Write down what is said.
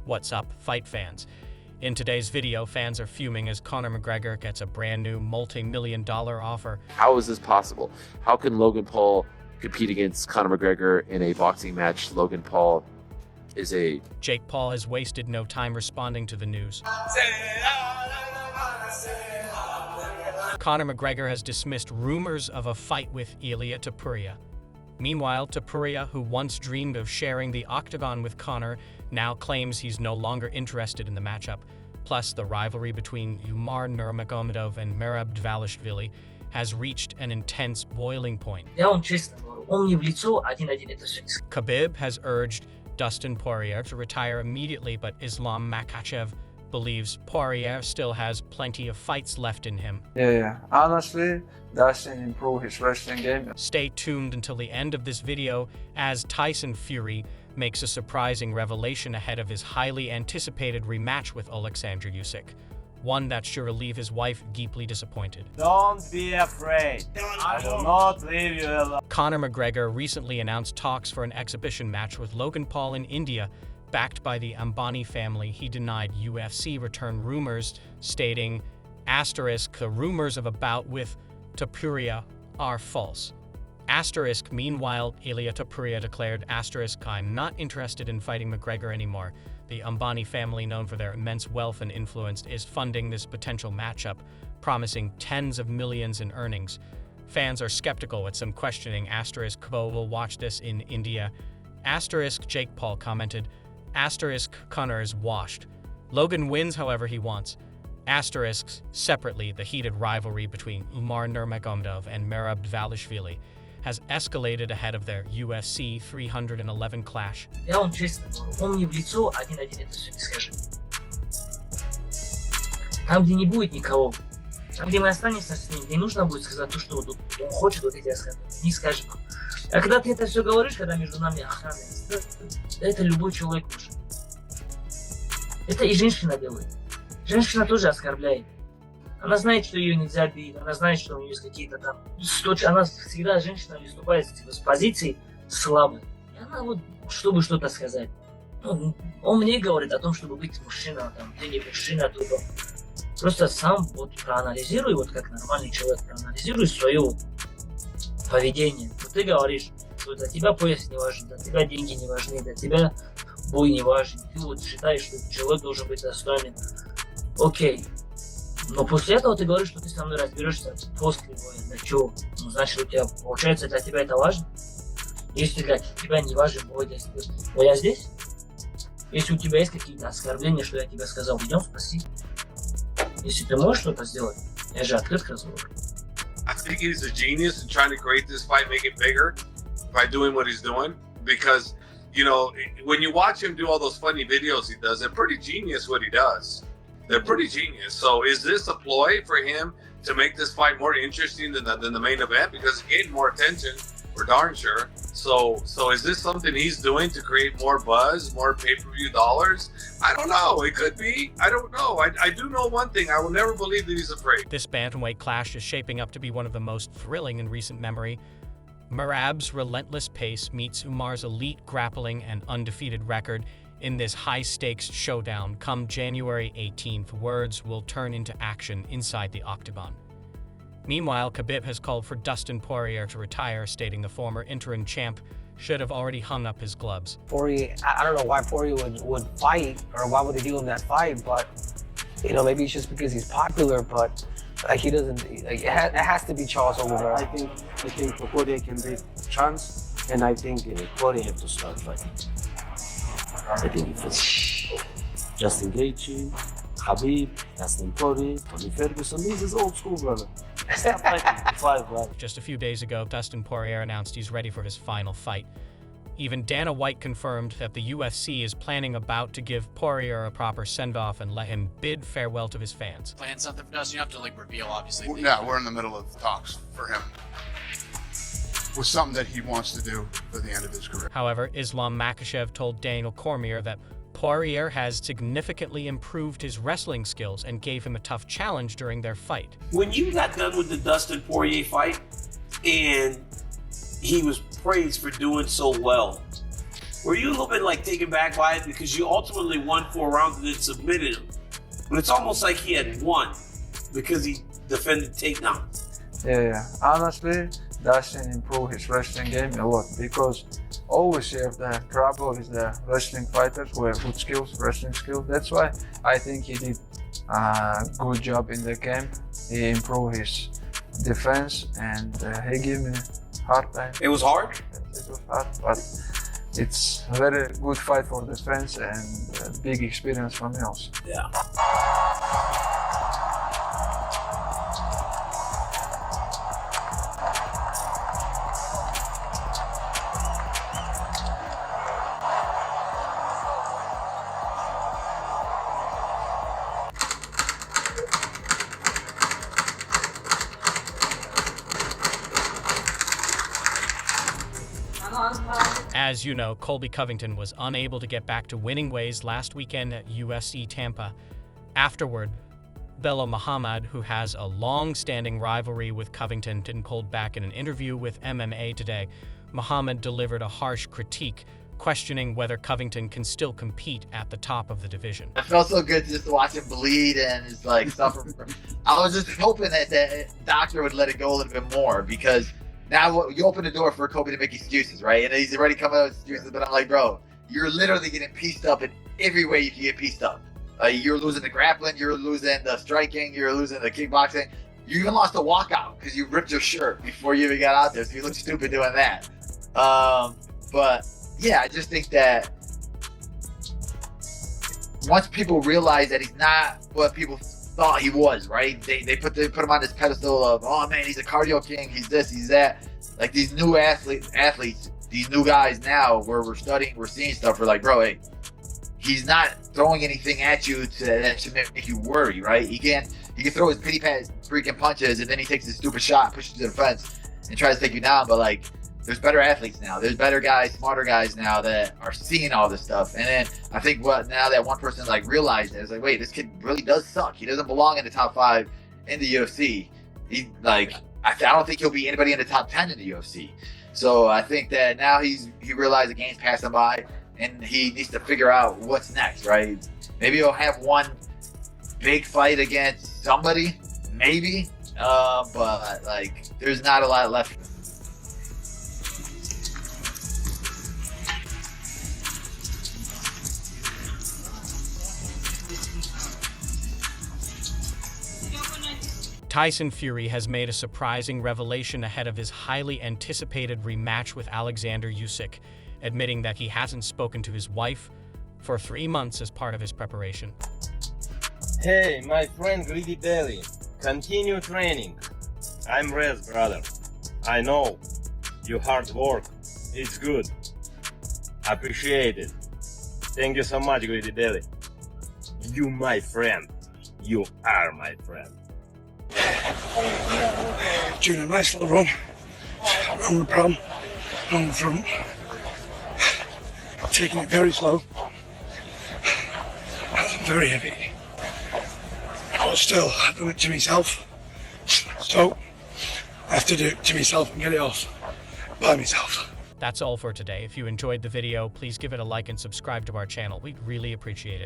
What's up, fight fans? In today's video, fans are fuming as Conor McGregor gets a brand new multi-million-dollar offer. How is this possible? How can Logan Paul compete against Conor McGregor in a boxing match? Logan Paul is a... Jake Paul has wasted no time responding to the news. Conor McGregor has dismissed rumors of a fight with Ilia Topuria. Meanwhile, Topuria, who once dreamed of sharing the octagon with Conor, now claims he's no longer interested in the matchup. Plus, the rivalry between Khabib Nurmagomedov and Merab Dvalishvili has reached an intense boiling point. Khabib has urged Dustin Poirier to retire immediately, but Islam Makhachev believes Poirier still has plenty of fights left in him. Yeah. Honestly, Dustin improved his wrestling game. Stay tuned until the end of this video as Tyson Fury makes a surprising revelation ahead of his highly anticipated rematch with Alexander Usyk. One that's sure to leave his wife deeply disappointed. Don't be afraid. I will not leave you alone. Conor McGregor recently announced talks for an exhibition match with Logan Paul in India. Backed by the Ambani family, he denied UFC return rumors, stating, "The rumors of a bout with Topuria are false." Meanwhile, Ilia Topuria declared, "I'm not interested in fighting McGregor anymore." The Ambani family, known for their immense wealth and influence, is funding this potential matchup, promising tens of millions in earnings. Fans are skeptical with some questioning, "Khabib will watch this in India." Jake Paul commented, "Conor is washed. Logan wins however he wants." Separately, the heated rivalry between Khabib Nurmagomedov and Merab Dvalishvili has escalated ahead of their UFC 311 clash. Я вам честно говорю, он мне в лицо один-один это все не скажет. Там, где не будет никого, там, где мы останемся с ним, не нужно будет сказать то, что вот он хочет, вот эти сказать, не скажет. А когда ты это все говоришь, когда между нами охрана, это любой человек может. Это и женщина делает. Женщина тоже оскорбляет. Она знает, что ее нельзя бить, она знает, что у нее есть какие-то там... Она всегда, женщина, выступает с позиции слабой. И она вот, чтобы что-то сказать. Ну, он мне говорит о том, чтобы быть мужчиной, там, ты не мужчина, то просто сам вот проанализируй, вот как нормальный человек, проанализируй свое вот поведение. Вот ты говоришь, что для тебя пояс не важен, для тебя деньги не важны, для тебя бой не важен. Ты вот считаешь, что человек должен быть достойным. Окей. Но после этого ты говоришь, что ты со мной разберешься после боя. Да чё? Ну, значит, у тебя, получается, для тебя это важно? Если для тебя не важен бой, я здесь? Если у тебя есть какие-то оскорбления, что я тебе сказал, идем спроси. Если ты можешь что-то сделать, я же открыт к разговору. I think he's a genius in trying to create this fight, make it bigger by doing what he's doing. Because, you know, when you watch him do all those funny videos he does, they're pretty genius what he does. They're pretty genius. So is this a ploy for him to make this fight more interesting than the main event? Because it's getting more attention, for darn sure. So is this something he's doing to create more buzz, more pay-per-view dollars? I don't know. It could be. I don't know. I do know one thing. I will never believe that he's afraid. This bantamweight clash is shaping up to be one of the most thrilling in recent memory. Merab's relentless pace meets Umar's elite grappling and undefeated record in this high-stakes showdown come January 18th. Words will turn into action inside the octagon. Meanwhile, Khabib has called for Dustin Poirier to retire, stating the former interim champ should have already hung up his gloves. Poirier, I don't know why Poirier would fight, or why would they do him that fight, but, you know, maybe it's just because he's popular, but like he doesn't, like, it has to be Charles Oliveira. I think Poirier can beat Chance, and I think Poirier have to start fighting. I think it's Justin Gaethje, Khabib, Dustin Poirier, Tony Ferguson. This is old school, brother. Stop fighting 5 rounds. Just a few days ago, Dustin Poirier announced he's ready for his final fight. Even Dana White confirmed that the UFC is planning about to give Poirier a proper send-off and let him bid farewell to his fans. Plan something for us? You have to reveal, obviously. Yeah, we're in the middle of talks for him. Was something that he wants to do for the end of his career. However, Islam Makhachev told Daniel Cormier that Poirier has significantly improved his wrestling skills and gave him a tough challenge during their fight. When you got done with the Dustin Poirier fight, and he was praised for doing so well, Were you a little bit like taken back by it because you ultimately won 4 rounds and then submitted him? But it's almost like he had won because he defended takedowns. Yeah. Honestly, Dustin improved his wrestling game a lot because always you have the trouble with the wrestling fighters who have good skills, wrestling skills. That's why I think he did a good job in the camp. He improved his defense and he gave me a hard time. It was hard? It was hard, but it's a very good fight for defense and a big experience for me also. Yeah. As you know, Colby Covington was unable to get back to winning ways last weekend at UFC Tampa. Afterward, Bello Muhammad, who has a long-standing rivalry with Covington, didn't hold back in an interview with MMA Today. Muhammad delivered a harsh critique, questioning whether Covington can still compete at the top of the division. It felt so good just to watch him bleed and just like suffer. I was just hoping that the doctor would let it go a little bit more because now you open the door for Kobe to make excuses, right? And he's already coming out with excuses, but I'm like, bro, you're literally getting pieced up in every way you can get pieced up. You're losing the grappling, you're losing the striking, you're losing the kickboxing. You even lost a walkout because you ripped your shirt before you even got out there, so you look stupid doing that. But yeah, I just think that once people realize that he's not what people thought he was, right? They put him on this pedestal of, oh man, he's a cardio king, he's this, he's that. Like these new athletes, these new guys now, where we're seeing stuff. We're like, bro, hey, he's not throwing anything at you that should make you worry, right? He can throw his pity pat freaking punches, and then he takes his stupid shot, pushes you to the fence, and tries to take you down. But like, there's better athletes now. There's better guys, smarter guys now that are seeing all this stuff. And then I think now that one person like realized it, it's like, wait, this kid really does suck. He doesn't belong in the top 5 in the UFC. He like, I don't think he'll be anybody in the top 10 in the UFC. So I think that now he realized the game's passed him by, and he needs to figure out what's next, right? Maybe he'll have one big fight against somebody, maybe. But like, there's not a lot left. Tyson Fury has made a surprising revelation ahead of his highly anticipated rematch with Alexander Usyk, admitting that he hasn't spoken to his wife for 3 months as part of his preparation. Hey, my friend Greedy Belly, continue training. I'm Rez, brother. I know your hard work. It's good. Appreciate it. Thank you so much, Greedy Belly. You my friend. You are my friend. Doing a nice little run around the pram, around the front, taking it very slow. That's very heavy, but still I've done it to myself, so I have to do it to myself and get it off by myself. That's all for today. If you enjoyed the video, please give it a like and subscribe to our channel. We'd really appreciate it.